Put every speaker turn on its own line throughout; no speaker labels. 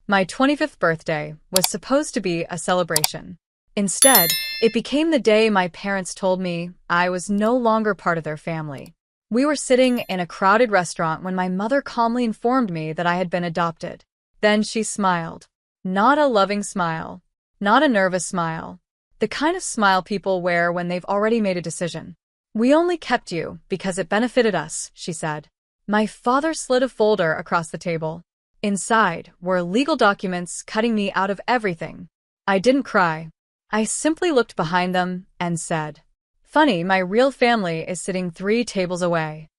My 25th birthday was supposed to be a celebration. Instead, it became the day my parents told me I was no longer part of their family. We were sitting in a crowded restaurant when my mother calmly informed me that I had been adopted. Then she smiled. Not a loving smile. Not a nervous smile. The kind of smile people wear when they've already made a decision. "We only kept you because it benefited us," she said. My father slid a folder across the table. Inside were legal documents cutting me out of everything. I didn't cry. I simply looked behind them and said, "Funny, my real family is sitting 3 tables away."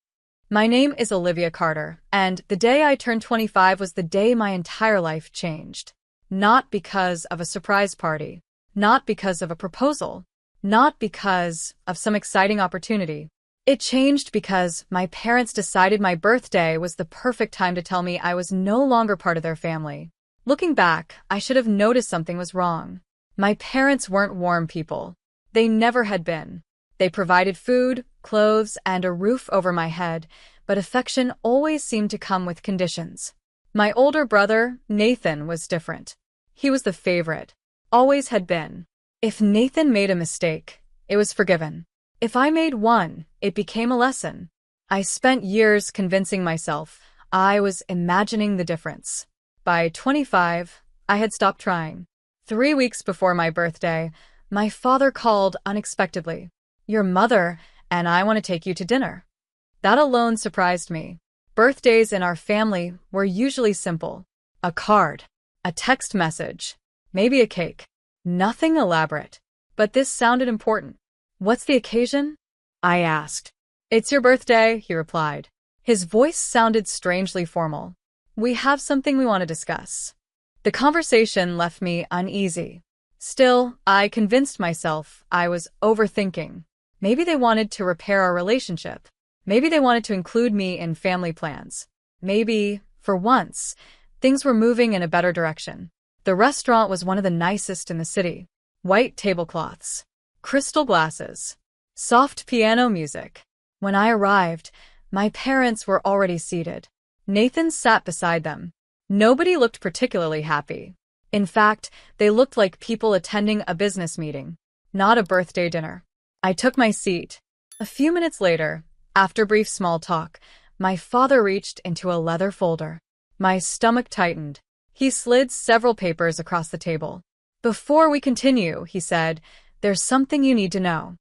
My name is Olivia Carter, and the day I turned 25 was the day my entire life changed. Not because of a surprise party. Not because of a proposal. Not because of some exciting opportunity. It changed because my parents decided my birthday was the perfect time to tell me I was no longer part of their family. Looking back, I should have noticed something was wrong. My parents weren't warm people. They never had been. They provided food, clothes, and a roof over my head, but affection always seemed to come with conditions. My older brother, Nathan, was different. He was the favorite. Always had been. If Nathan made a mistake, it was forgiven. If I made one, it became a lesson. I spent years convincing myself I was imagining the difference. By 25, I had stopped trying. 3 weeks before my birthday, my father called unexpectedly. "Your mother and I want to take you to dinner." That alone surprised me. Birthdays in our family were usually simple. A card, a text message, maybe a cake. Nothing elaborate. But this sounded important. "What's the occasion?" I asked. "It's your birthday," he replied. His voice sounded strangely formal. "We have something we want to discuss." The conversation left me uneasy. Still, I convinced myself I was overthinking. Maybe they wanted to repair our relationship. Maybe they wanted to include me in family plans. Maybe, for once, things were moving in a better direction. The restaurant was one of the nicest in the city. White tablecloths. Crystal glasses. Soft piano music. When I arrived, my parents were already seated. Nathan sat beside them. Nobody looked particularly happy. In fact, they looked like people attending a business meeting, not a birthday dinner. I took my seat. A few minutes later, after brief small talk, my father reached into a leather folder. My stomach tightened. He slid several papers across the table. "Before we continue," he said, "there's something you need to know."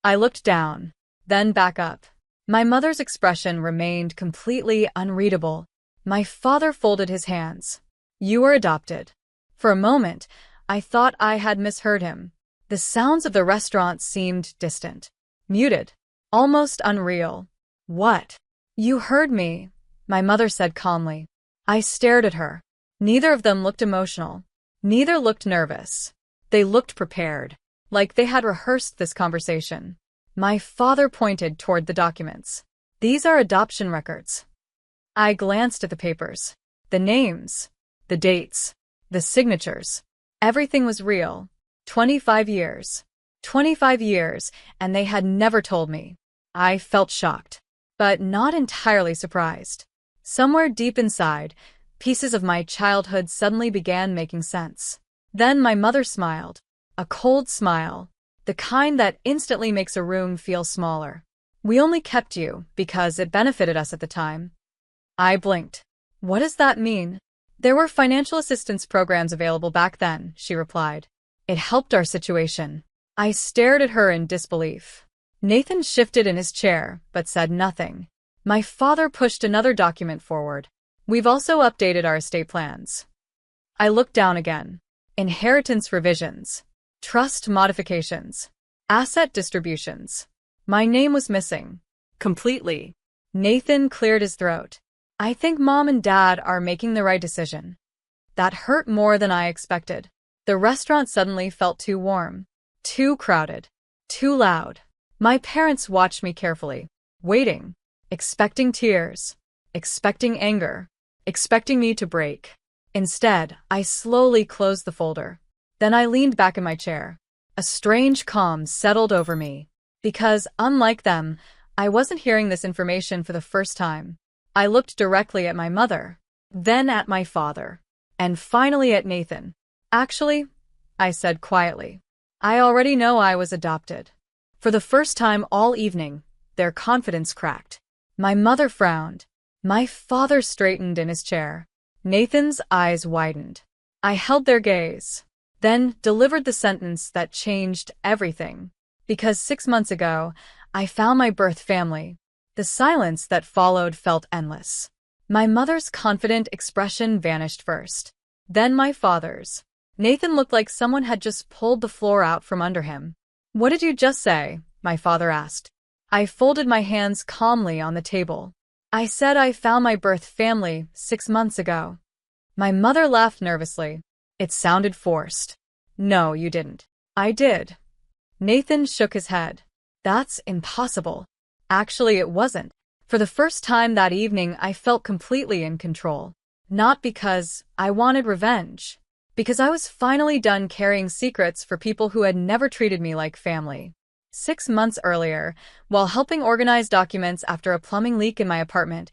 I looked down, then back up. My mother's expression remained completely unreadable. My father folded his hands. "You were adopted." For a moment, I thought I had misheard him. The sounds of the restaurant seemed distant, muted, almost unreal. "What?" "You heard me," my mother said calmly. I stared at her. Neither of them looked emotional. Neither looked nervous. They looked prepared, like they had rehearsed this conversation. My father pointed toward the documents. "These are adoption records." I glanced at the papers. The names, the dates, the signatures. Everything was real. 25 years. 25 years, and they had never told me. I felt shocked, but not entirely surprised. Somewhere deep inside, pieces of my childhood suddenly began making sense. Then my mother smiled. A cold smile, the kind that instantly makes a room feel smaller. "We only kept you because it benefited us at the time." I blinked. "What does that mean?" "There were financial assistance programs available back then," she replied. "It helped our situation." I stared at her in disbelief. Nathan shifted in his chair, but said nothing. My father pushed another document forward. "We've also updated our estate plans." I looked down again. Inheritance revisions. Trust modifications. Asset distributions. My name was missing. Completely. Nathan cleared his throat. "I think Mom and Dad are making the right decision." That hurt more than I expected. The restaurant suddenly felt too warm. Too crowded. Too loud. My parents watched me carefully. Waiting. Expecting tears. Expecting anger. Expecting me to break. Instead, I slowly closed the folder. Then I leaned back in my chair. A strange calm settled over me. Because, unlike them, I wasn't hearing this information for the first time. I looked directly at my mother, then at my father. and finally at Nathan. Actually, I said quietly, I already know I was adopted. For the first time all evening, their confidence cracked. My mother frowned. My father straightened in his chair. Nathan's eyes widened. I held their gaze, then delivered the sentence that changed everything. Because 6 months ago, I found my birth family. The silence that followed felt endless. My mother's confident expression vanished first. Then my father's. Nathan looked like someone had just pulled the floor out from under him. What did you just say? My father asked. I folded my hands calmly on the table. I said I found my birth family 6 months ago. My mother laughed nervously. It sounded forced. No, you didn't. I did. Nathan shook his head. That's impossible. Actually, it wasn't. For the first time that evening, I felt completely in control. Not because I wanted revenge. Because I was finally done carrying secrets for people who had never treated me like family. 6 months earlier, while helping organize documents after a plumbing leak in my apartment,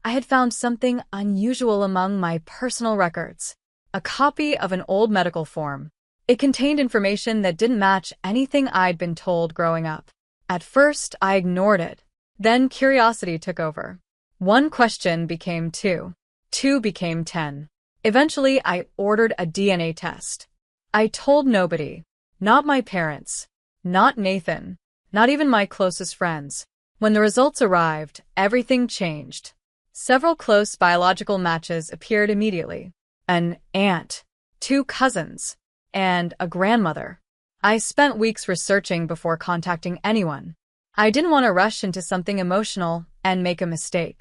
I had found something unusual among my personal records. A copy of an old medical form. It contained information that didn't match anything I'd been told growing up. At first, I ignored it. Then curiosity took over. 1 question became 2. 2 became 10. Eventually, I ordered a DNA test. I told nobody. Not my parents. Not Nathan. Not even my closest friends. When the results arrived, everything changed. Several close biological matches appeared immediately. An aunt, 2 cousins, and a grandmother. I spent weeks researching before contacting anyone. I didn't want to rush into something emotional and make a mistake.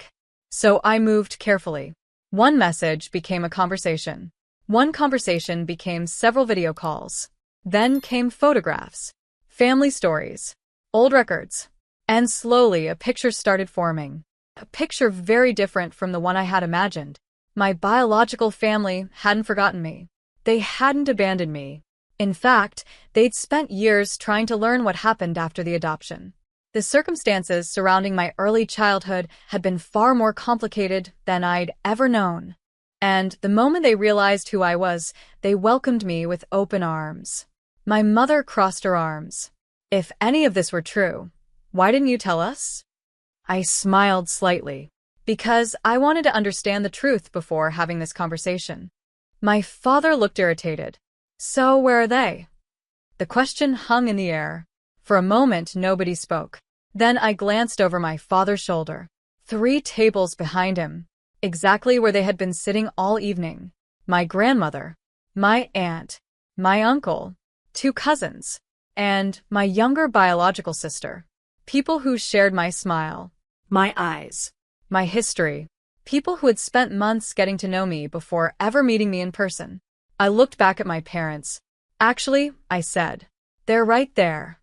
So I moved carefully. 1 message became a conversation. 1 conversation became several video calls. Then came photographs, family stories, old records. And slowly a picture started forming. A picture very different from the one I had imagined. My biological family hadn't forgotten me. They hadn't abandoned me. In fact, they'd spent years trying to learn what happened after the adoption. The circumstances surrounding my early childhood had been far more complicated than I'd ever known. And the moment they realized who I was, they welcomed me with open arms. My mother crossed her arms. If any of this were true, why didn't you tell us? I smiled slightly. Because I wanted to understand the truth before having this conversation. My father looked irritated. So where are they? The question hung in the air. For a moment, nobody spoke. Then I glanced over my father's shoulder. 3 tables behind him. Exactly where they had been sitting all evening. My grandmother, my aunt, my uncle, 2 cousins, and my younger biological sister. People who shared my smile, my eyes, my history. People who had spent months getting to know me before ever meeting me in person. I looked back at my parents. Actually, I said, they're right there.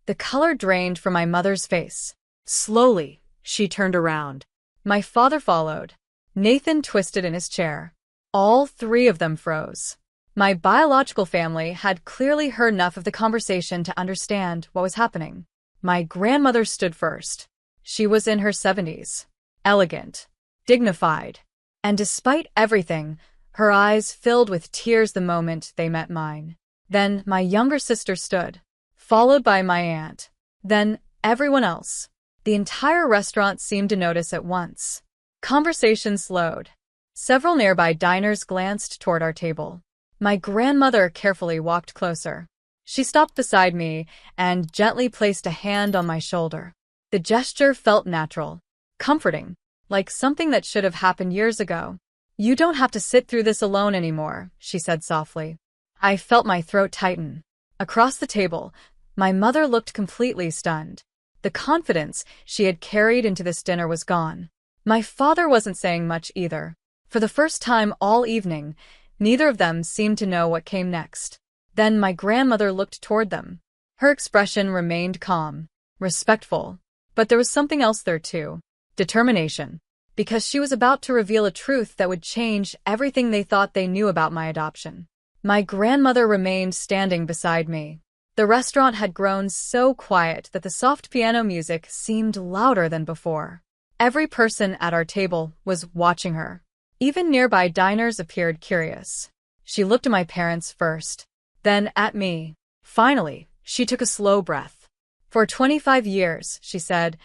The color drained from my mother's face. Slowly, she turned around. My father followed. Nathan twisted in his chair. All 3 of them froze. My biological family had clearly heard enough of the conversation to understand what was happening. My grandmother stood first. She was in her 70s. Elegant. Dignified. And despite everything, her eyes filled with tears the moment they met mine. Then my younger sister stood, followed by my aunt. Then everyone else. The entire restaurant seemed to notice at once. Conversation slowed. Several nearby diners glanced toward our table. My grandmother carefully walked closer. She stopped beside me and gently placed a hand on my shoulder. The gesture felt natural, comforting, like something that should have happened years ago. You don't have to sit through this alone anymore, she said softly. I felt my throat tighten. Across the table, my mother looked completely stunned. The confidence she had carried into this dinner was gone. My father wasn't saying much either. For the first time all evening, neither of them seemed to know what came next. Then my grandmother looked toward them. Her expression remained calm, respectful. But there was something else there too. Determination. Because she was about to reveal a truth that would change everything they thought they knew about my adoption. My grandmother remained standing beside me. The restaurant had grown so quiet that the soft piano music seemed louder than before. Every person at our table was watching her. Even nearby diners appeared curious. She looked at my parents first, then at me. Finally, she took a slow breath. For 25 years, she said,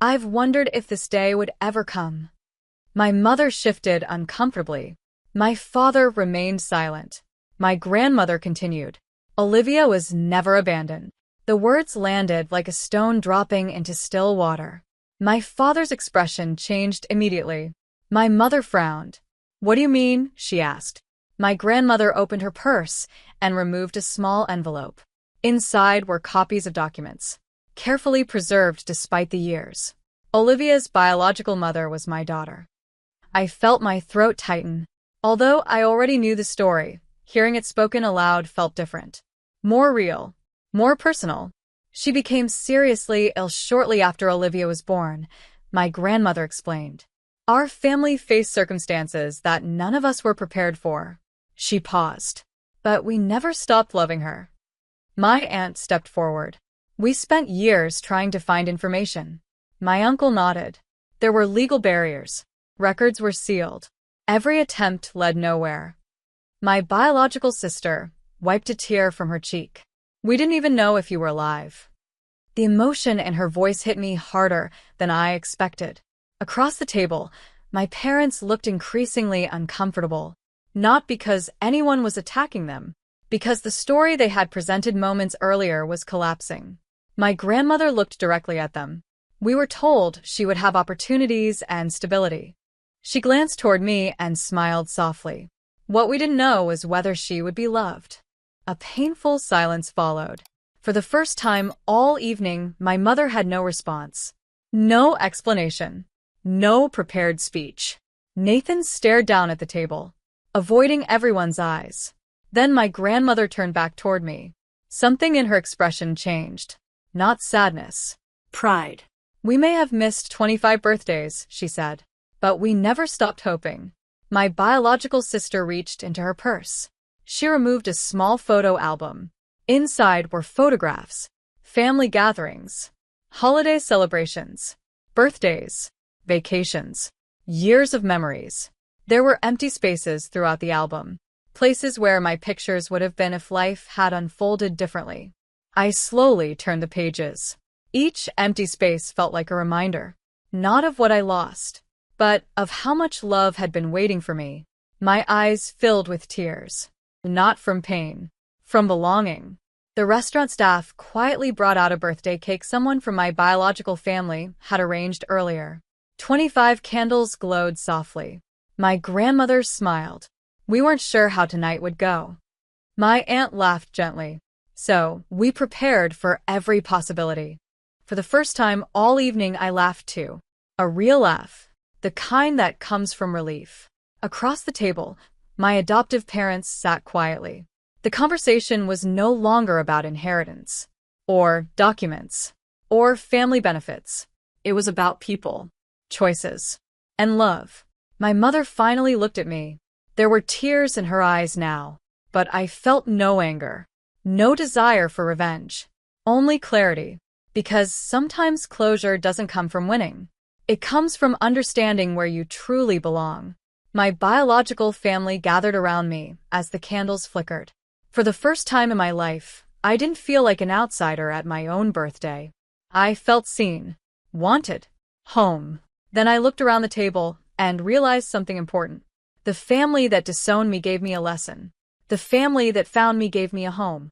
I've wondered if this day would ever come. My mother shifted uncomfortably. My father remained silent. My grandmother continued. Olivia was never abandoned. The words landed like a stone dropping into still water. My father's expression changed immediately. My mother frowned. What do you mean? She asked. My grandmother opened her purse and removed a small envelope. Inside were copies of documents, carefully preserved despite the years. Olivia's biological mother was my daughter. I felt my throat tighten. Although I already knew the story, hearing it spoken aloud felt different. More real. More personal. She became seriously ill shortly after Olivia was born, my grandmother explained. Our family faced circumstances that none of us were prepared for. She paused. But we never stopped loving her. My aunt stepped forward. We spent years trying to find information. My uncle nodded. There were legal barriers. Records were sealed. Every attempt led nowhere. My biological sister wiped a tear from her cheek. We didn't even know if you were alive. The emotion in her voice hit me harder than I expected. Across the table, my parents looked increasingly uncomfortable, not because anyone was attacking them, because the story they had presented moments earlier was collapsing. My grandmother looked directly at them. We were told she would have opportunities and stability. She glanced toward me and smiled softly. What we didn't know was whether she would be loved. A painful silence followed. For the first time all evening, my mother had no response. No explanation. No prepared speech. Nathan stared down at the table, avoiding everyone's eyes. Then my grandmother turned back toward me. Something in her expression changed. Not sadness. Pride. We may have missed 25 birthdays, she said, but we never stopped hoping. My biological sister reached into her purse. She removed a small photo album. Inside were photographs, family gatherings, holiday celebrations, birthdays, vacations, years of memories. There were empty spaces throughout the album, places where my pictures would have been if life had unfolded differently. I slowly turned the pages. Each empty space felt like a reminder, not of what I lost, but of how much love had been waiting for me. My eyes filled with tears. Not from pain, from belonging. The restaurant staff quietly brought out a birthday cake someone from my biological family had arranged earlier. 25 candles glowed softly. My grandmother smiled. We weren't sure how tonight would go. My aunt laughed gently. So, we prepared for every possibility. For the first time all evening I laughed too. A real laugh. The kind that comes from relief. Across the table, my adoptive parents sat quietly. The conversation was no longer about inheritance, or documents, or family benefits. It was about people, choices, and love. My mother finally looked at me. There were tears in her eyes now, but I felt no anger, no desire for revenge, only clarity. Because sometimes closure doesn't come from winning. It comes from understanding where you truly belong. My biological family gathered around me as the candles flickered. For the first time in my life, I didn't feel like an outsider at my own birthday. I felt seen, wanted, home. Then I looked around the table and realized something important. The family that disowned me gave me a lesson. The family that found me gave me a home.